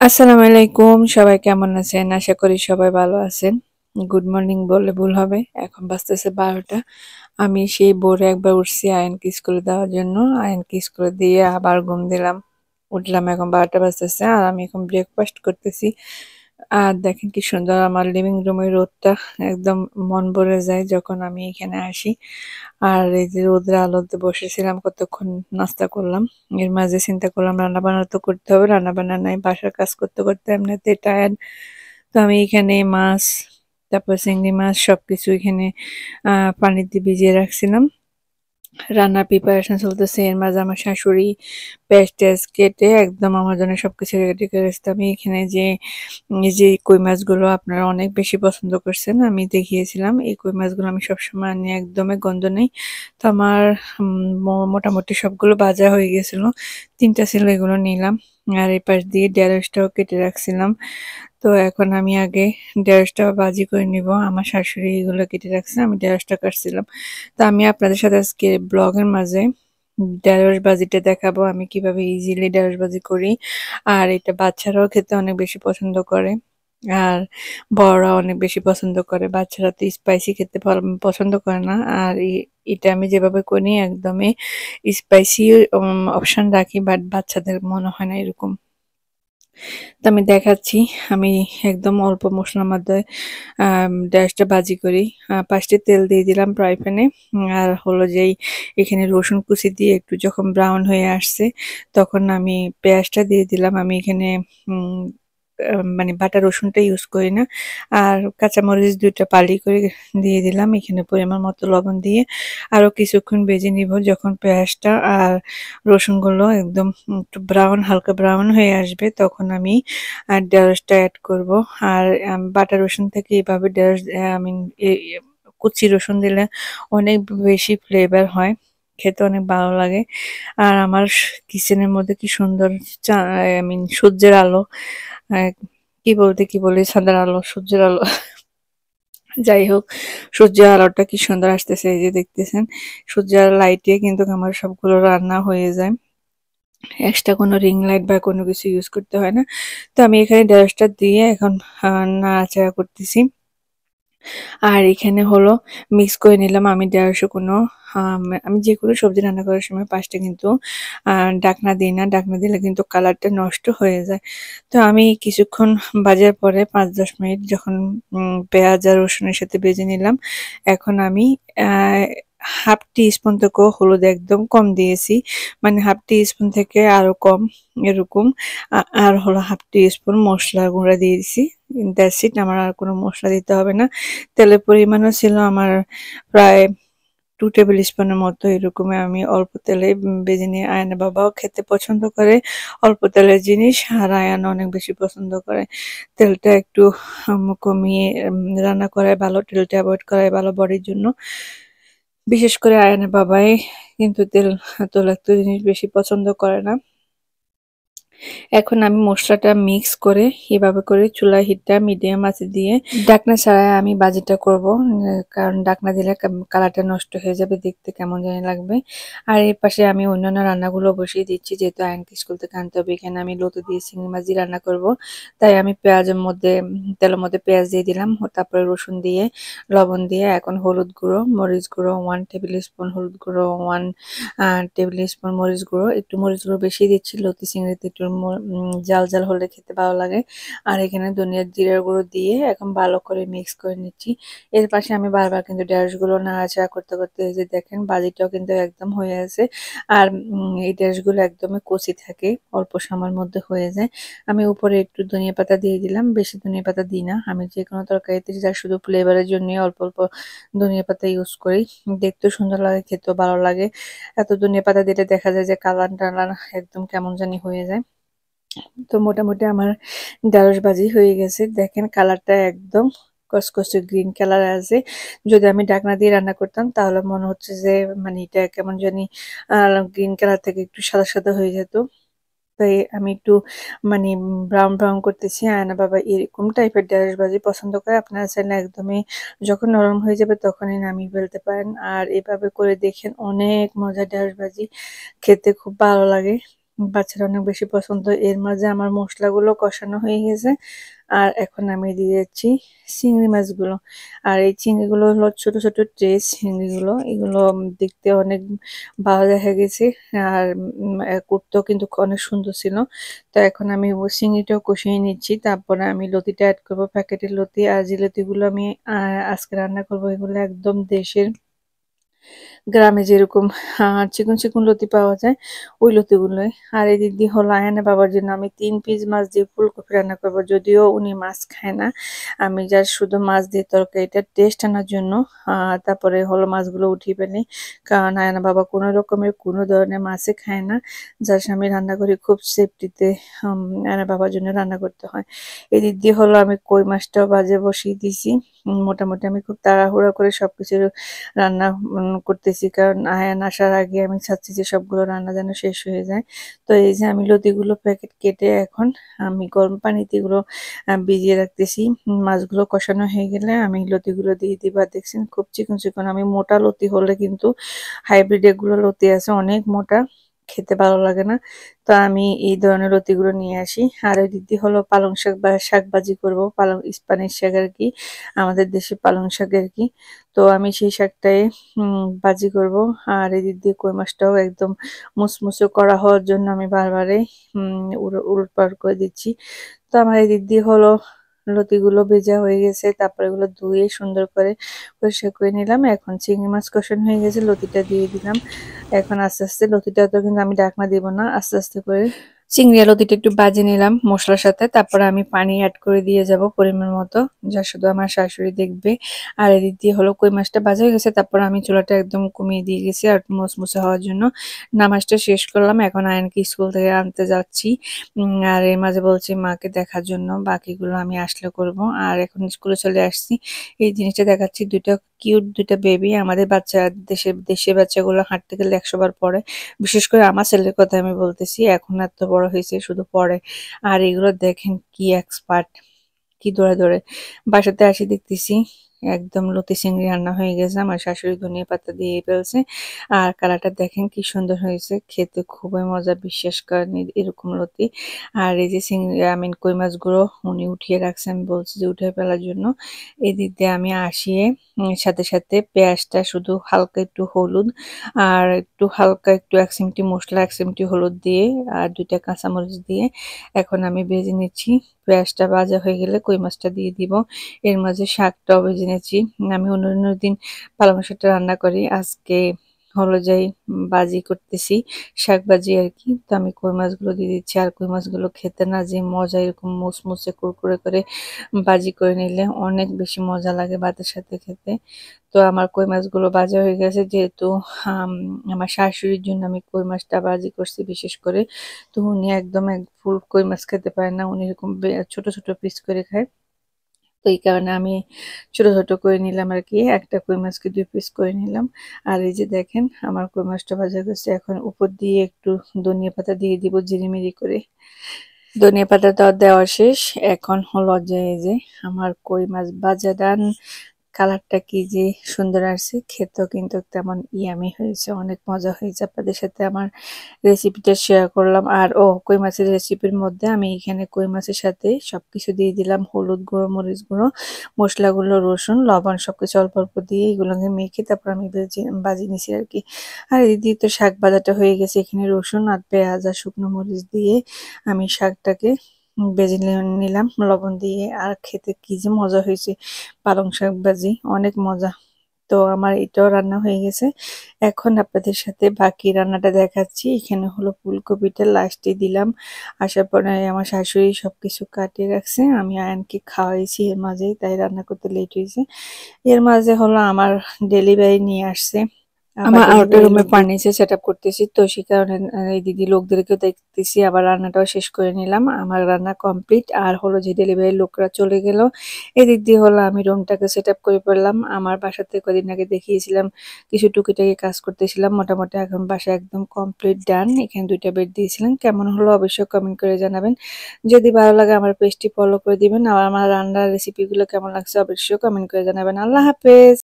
আসসালামু আলাইকুম, সবাই কেমন আছেন? আশা করি সবাই ভালো আছেন। গুড মর্নিং বললে ভুল হবে। এখন বাজতেছে 12টা। আমি সেই ভোরে একবার উঠছি আয়ানকে স্কুলে দেওয়ার জন্য। আয়ানকে স্কুলে দিয়ে আবার ঘুম দিলাম। উঠলাম, এখন 12টা বাজতেছে আর আমি এখন ব্রেকফাস্ট করতেছি। আর দেখেন কি সুন্দর আমার লিভিং রুমের রোদটা, একদম মন ভরে যায় যখন আমি এখানে আসি। আর এই যে রোদের আলোতে বসেছিলাম কতক্ষণ, নাস্তা করলাম। এর মাঝে চিন্তা করলাম রান্না বান্না তো করতে হবে, রান্না বান্না নাই, বাসার কাজ করতে করতে এমনিতে টায়ার্ড। তো আমি এখানে মাছ, তারপর চিংড়ি মাছ সবকিছু এখানে পানিতে ভিজিয়ে রাখছিলাম। রান্নার প্রিপারেশন চলতেছে, এর মাঝে আমার শাশুড়ি পেঁয়াজ টেয়াজ কেটে একদম আমার জন্য সবকিছু রেডি করে রাখছে। আমি এখানে যে এই যে কই মাছগুলো আপনারা অনেক বেশি পছন্দ করছেন, আমি দেখিয়েছিলাম এই কই মাছগুলো আমি সবসময় আনি, একদমই গন্ধ নেই। তো আমার মোটামুটি সবগুলো ভাজা হয়ে গেছিল, 3টা ছিল, এগুলো নিলাম। আর এই পাশ দিয়ে ঢেঁড়সটাও কেটে রাখছিলাম। তো এখন আমি আগে ঢেঁড়সটা ভাজি করে নিব। আমার শাশুড়ি এগুলো কেটে রাখছে, আমি ঢেঁড়সটা কাটছিলাম। তো আমি আপনাদের সাথে আজকে ব্লগের মাঝে ঢেঁড়স ভাজিটা দেখাবো, আমি কিভাবে ইজিলি ঢেঁড়স ভাজি করি। আর এটা বাচ্চারাও খেতে অনেক বেশি পছন্দ করে, আর বড়রা অনেক বেশি পছন্দ করে। বাচ্চারা তো স্পাইসি খেতে পছন্দ করে না। আর এটা আমি যেভাবে করি একদমই স্পাইসি অপশন রাখি, বাট বাচ্চাদের মনে হয় না এরকম। তো আমি দেখাচ্ছি, আমি একদম অল্প মশলার মধ্যে ঢেঁড়সটা ভাজি করি। 5টি তেল দিয়ে দিলাম ফ্রাই প্যানে। আর হলো যেই এখানে রসুন কুচি দিয়ে একটু যখন ব্রাউন হয়ে আসছে, তখন আমি পেঁয়াজটা দিয়ে দিলাম। আমি এখানে উম মানে বাটা রসুনটা ইউজ করি না। আর কাঁচামরিচ 2টা ফালি করে দিয়ে দিলাম, এখানে পরিমাণ মতো লবণ দিয়ে আরো কিছুক্ষণ ভেজে নিব। যখন পেঁয়াজটা আর রসুনগুলো একদম একটু ব্রাউন, হালকা ব্রাউন হয়ে আসবে, তখন আমি ঢেঁড়সটা অ্যাড করব। আর বাটা রসুন থেকে এভাবে ঢেঁড়স আমি কুচি রসুন দিলে অনেক বেশি ফ্লেভার হয়, খেতে অনেক ভালো লাগে। আর আমার কিচেনের মধ্যে কি সুন্দর সূর্যের আলো, আহ, কি বলতে কি বলি, চাঁদের আলো, সূর্যের আলো, যাই হোক, সূর্যের আলোটা কি সুন্দর আসতেছে, এই যে দেখতেছেন। সূর্যের লাইটে কিন্তু আমার সবগুলো রান্না হয়ে যায়, এক্সট্রা কোনো রিং লাইট বা কোনো কিছু ইউজ করতে হয় না। তো আমি এখানে ঢেঁড়সটা দিয়ে এখন নাড়াচাড়া করতেছি। আর এখানে হলো মিক্স করে নিলাম আমি ঢেঁড়সে কোনো আমি যে কোনো সবজি রান্না করার সময় পাঁচটা কিন্তু ঢাকনা দিই না, ঢাকনা দিলে কিন্তু কালারটা নষ্ট হয়ে যায়। তো আমি কিছুক্ষণ ভাজার পরে 5-10 মিনিট যখন পেঁয়াজ আর রসুনের সাথে ভেজে নিলাম, এখন আমি হাফ টি স্পুন থেকেও হলুদ একদম কম দিয়েছি, মানে হাফ টি স্পুন থেকে আরো কম এরকম। আর হলো হাফ টি স্পুন মশলা গুঁড়া দিয়ে দিছি। দ্যাটস ইট, আমার আর কোনো মশলা দিতে হবে না। তেলের পরিমাণও ছিল আমার প্রায় 2 টেবিল স্পুনের মতো, এরকমই আমি অল্প তেলে ভেজে নিয়ে, আয়ানের বাবাও খেতে পছন্দ করে অল্প তেলের জিনিস, আর আয়ান অনেক বেশি পছন্দ করে। তেলটা একটু কমিয়ে রান্না করাই ভালো, তেলটা অ্যাভয়েড করাই ভালো বডির জন্য। বিশেষ করে আয়ানের বাবাই কিন্তু তেল তৈলাক্ত জিনিস বেশি পছন্দ করে না। এখন আমি মশলাটা মিক্স করে এভাবে করে চুলার হিটটা মিডিয়াম আঁচে দিয়ে ঢাকনা ছাড়াই আমি ভাজিটা করব। কারণ ঢাকনা দিলে কালারটা নষ্ট হয়ে যাবে, দেখতে কেমন জানি লাগবে। আর এর পাশে আমি অন্যান্য রান্নাগুলো বসিয়ে দিচ্ছি, যেহেতু আয়নকে স্কুল থেকে আনতে হবে। এখানে আমি লতি দিয়ে চিংড়ি মাছ দিয়ে রান্না করব, তাই আমি পেঁয়াজের মধ্যে তেলের মধ্যে পেঁয়াজ দিয়ে দিলাম, তারপরে রসুন দিয়ে লবণ দিয়ে এখন হলুদ গুঁড়ো, মরিচ গুঁড়ো 1 টেবিল স্পুন, হলুদ গুঁড়ো 1 টেবিল স্পুন, মরিচ গুঁড়ো, একটু মরিচ গুঁড়ো বেশি দিচ্ছি, লতি চিংড়িতে একটু জাল জাল হলে খেতে ভালো লাগে। আর এখানে ধনিয়া জিরার গুঁড়ো দিয়ে এখন ভালো করে মিক্স করে নিচ্ছি। এর পাশে আমি বারবার কিন্তু ঢেঁড়সগুলো নাড়াচাড়া করতে করতে, এই যে দেখেন ভাজিটাও কিন্তু একদম হয়ে আছে। আর এই ঢেঁড়সগুলো একদমই কচি থাকে, অল্প সময়ের মধ্যে হয়ে যায়। আমি উপরে একটু ধনিয়া পাতা দিয়ে দিলাম, বেশি ধনিয়া পাতা দিই না, আমি যে কোনো তরকারিতে যা শুধু ফ্লেভারের জন্য অল্প অল্প ধনিয়া পাতা ইউজ করি। দেখতেও সুন্দর লাগে, খেতেও ভালো লাগে। এত ধনিয়া পাতা দিলে দেখা যায় যে কালার টালার একদম কেমন জানি হয়ে যায়। তো মোটামুটি আমার ঢেঁড়স ভাজি হয়ে গেছে, দেখেন কালারটা একদম কসকসে গ্রিন কালার আছে। যদি আমি ঢাকনা দিয়ে রান্না করতাম তাহলে মনে হচ্ছে যে মানে এটা কেমন জানি গ্রিন কালার থেকে একটু সাদা সাদা হয়ে যেত। তাই আমি একটু মানে ব্রাউন ব্রাউন করতেছি। আয়না বাবা এরকম টাইপের ঢেঁড়স ভাজি পছন্দ করে, আপনারা চাইলে একদমই যখন নরম হয়ে যাবে তখনই নামিয়ে ফেলতে পারেন। আর এভাবে করে দেখেন, অনেক মজা ঢেঁড়স ভাজি, খেতে খুব ভালো লাগে। বাচ্চারা অনেক বেশি পছন্দ। এর মাঝে আমার মশলাগুলো কষানো হয়ে গেছে। আর এখন আমি দিয়ে যাচ্ছি চিংড়ি মাছগুলো। আর এই চিংড়িগুলো হলো ছোট ছোট ট্রে চিংড়িগুলো। এগুলো দেখতে অনেক ভালো দেখা গেছে। আর করতেও কিন্তু অনেক সুন্দর ছিল। তো এখন আমি ওই চিংড়িটাও কষিয়ে নিচ্ছি। তারপরে আমি লতিটা অ্যাড করবো, প্যাকেটের লতি। আর যে লতিগুলো আমি আজকে রান্না করবো এগুলো একদম দেশের, গ্রামে যেরকম চিকন চিকন লতি পাওয়া যায় ওই লতিগুলোই। আর এই দিদি হলো আয়ানা বাবার জন্য আমি 3 পিস মাছ দিয়ে ফুলকপি রান্না করবো, যদিও উনি মাছ খায় না। আমি জাস্ট শুধু মাছ দিয়ে তরকারিটা টেস্ট আনার জন্য তারপরে হলো মাছগুলো উঠিয়ে ফেলি, কারণ আয়ানা বাবা কোনো রকমের কোনো ধরনের মাছে খায় না। জাস্ট আমি রান্না করি খুব সেফটিতে, আয়ানা বাবার জন্য রান্না করতে হয়। এই দিদি হলো আমি কই মাছটাও বাজে বসিয়ে দিছি। মোটামুটি আমি খুব তাড়াহুড়া করে সবকিছু রান্না করতেছি, কারণ আয়ান আসার আগে আমি চাচ্ছি যে সবগুলো রান্না যেন শেষ হয়ে যায়। তো এই যে আমি লতিগুলো প্যাকেট কেটে এখন আমি গরম পানিতে এগুলো ভিজিয়ে রাখতেছি। মাছগুলো কষানো হয়ে গেলে আমি লতিগুলো দিয়ে দিবা। দেখছেন খুব চিকন চিকন। আমি মোটা লতি হলে কিন্তু, হাইব্রিড এগুলো লতি আছে অনেক মোটা, খেতে ভালো লাগে না। তো আমি এই ধরনের লতিগুলো নিয়ে আসি। আর ওই দিদি হলো পালং শাক বা শাক ভাজি করবো, পালং স্প্যানিশ শাক আর কি, আমাদের দেশে পালং শাক আর কি। তো আমি সেই শাকটাই ভাজি করব। আর এদিক দিয়ে কই মাছটাও একদম মুসমুসে করা হওয়ার জন্য আমি বারবারই উলটপালট করে দিচ্ছি। তো আমার এদিক দিয়ে হলো লতিগুলো ভেজা হয়ে গেছে, তারপরে এগুলো ধুয়ে সুন্দর করে পরিষ্কার করে নিলাম। এখন চিংড়ি মাছ কষানো হয়ে গেছে, লতিটা দিয়ে দিলাম। এখন আস্তে আস্তে, লতিটা তো কিন্তু আমি ঢাকনা দিব না, আস্তে আস্তে করে চিংড়ি আর লতিটা একটু ভাজে নিলাম মশলার সাথে। তারপরে আমি পানি অ্যাড করে দিয়ে যাব পরিমাণ মতো, যা শুধু আমার শাশুড়ি দেখবে। আর এদিক দিয়ে হলো কই মাছটা ভাজা হয়ে গেছে, তারপর আমি চুলাটা একদম কমিয়ে দিয়ে গেছি আর মুসমুসে হওয়ার জন্য। নামাজটা শেষ করলাম, এখন আয়নকে স্কুল থেকে আনতে যাচ্ছি। আর এর মাঝে বলছি মাকে দেখার জন্য, বাকিগুলো আমি আসলে করব। আর এখন স্কুলে চলে আসছি। এই জিনিসটা দেখাচ্ছি, দুইটা কিউট দুইটা বেবি। আমাদের বাচ্চা, দেশে বাচ্চাগুলো হাঁটতে গেলে 100 বার পড়ে। বিশেষ করে আমার ছেলের কথা আমি বলতেছি, এখন এত বড় হয়েছে শুধু পড়ে। আর এগুলো দেখেন কি এক্সপার্ট, কি দৌড়ে দৌড়ে। বাসাতে আসি দেখতেছি একদম লতি চিংড়ি রান্না হয়ে গেছে, আমার শাশুড়ি ধনিয়া পাতা দিয়ে ফেলছে। আর কালারটা দেখেন কি সুন্দর হয়েছে, খেতে খুবই মজা, বিশ্বাস করেন এরকম লতি। আর এই যে চিংড়ি কই মাছগুলো উনি উঠিয়ে রাখছে, আমি বলছি যে উঠিয়ে ফেলার জন্য। এদিক দিয়ে আমি আসিয়ে সাথে সাথে পেঁয়াজটা শুধু হালকা একটু হলুদ আর একটু হালকা একটু 1 চিমটি মশলা, 1 চিমটি হলুদ দিয়ে আর 2টা কাঁচামরিচ দিয়ে এখন আমি ভেজে নিচ্ছি। পেঁয়াজটা ভাজা হয়ে গেলে কই মাছটা দিয়ে দিব। এর মাঝে শাকটাও ভেজে নিচ্ছি। আমি অন্য দিন পালং শাকটা রান্না করি, আজকে হলো যাই ভাজি করতেছি, শাক ভাজি আর কি। তো আমি কই মাছগুলো দিয়ে দিচ্ছি। আর কই মাছগুলো খেতে না যে মজা, এরকম মুচমুচে কুরকুরে করে ভাজি করে নিলে অনেক বেশি মজা লাগে ভাতের সাথে খেতে। তো আমার কই মাছগুলো ভাজা হয়ে গেছে, যেহেতু আম, আমার শাশুড়ির জন্য আমি কই মাছটা ভাজি করছি বিশেষ করে। তো উনি একদম এক ফুল কই মাছ খেতে পারে না, উনি এরকম ছোট ছোট পিস করে খায়। তো এই কারণে আমি ছোট ছোট করে নিলাম আর কি, একটা কই মাছকে 2 পিস করে নিলাম। আর এই যে দেখেন আমার কই মাছটা ভাজা গেছে, এখন উপর দিয়ে একটু ধনিয়া পাতা দিয়ে দিব ঝিরিমিরি করে। ধনিয়া পাতা তো দেওয়া শেষ। এখন হলো যে এই যে আমার কই মাছ ভাজা ডান। কালারটা কি যে সুন্দর আসছে, খেতেও কিন্তু তেমন ইয়ামি হয়েছে, অনেক মজা হয়েছে। আপনাদের সাথে আমার রেসিপিটা শেয়ার করলাম। আর কই মাছের রেসিপির মধ্যে আমি এখানে কই মাছের সাথে সবকিছু দিয়ে দিলাম, হলুদ গুঁড়ো, মরিচ গুঁড়ো, মশলাগুলো, রসুন, লবণ, সবকিছু অল্প অল্প দিয়ে এগুলোকে মেখে তারপর আমি বাজি নিছি আর কি। আর এদিকে তো শাক ভাজাটা হয়ে গেছে, এখানে রসুন আর পেঁয়াজ আর শুকনো মরিচ দিয়ে আমি শাকটাকে ভেজে নিলাম লবণ দিয়ে। আর খেতে কি যে মজা হয়েছে, পালং শাক ভাজি অনেক মজা। তো আমার এটাও রান্না হয়ে গেছে। এখন আপনাদের সাথে বাকি রান্নাটা দেখাচ্ছি। এখানে হলো ফুলকপিটা লাস্টে দিলাম। আসার পরে আমার শাশুড়ি সবকিছু কাটিয়ে রাখছে, আমি আয়নকে খাওয়াইছি এর মাঝেই, তাই রান্না করতে লেট হয়েছে। এর মাঝে হলো আমার ডেলিভারি নিয়ে আসছে। আমার আউটার রুমে ফার্নিচার সেট আপ করতেছি, তো সে কারণে এই দিদি লোকদেরকেও দেখতেছি, আবার রান্নাটাও শেষ করে নিলাম। আমার রান্না কমপ্লিট। আর হলো যে ডেলিভারি লোকরা চলে গেল, এদিক দিয়ে হলো আমি রুমটাকে সেট আপ করে পড়লাম। আমার বাসাতে কদিন আগে দেখিয়েছিলাম কিছু টুকিটাকি কাজ করতেছিলাম, মোটামুটি এখন বাসা একদম কমপ্লিট ডান। এখানে 2টা বেড দিয়েছিলাম, কেমন হলো অবশ্যই কমেন্ট করে জানাবেন। যদি ভালো লাগে আমার পেজটি ফলো করে দিবেন। আর আমার রান্নার রেসিপিগুলো কেমন লাগছে অবশ্যই কমেন্ট করে জানাবেন। আল্লাহ হাফেজ।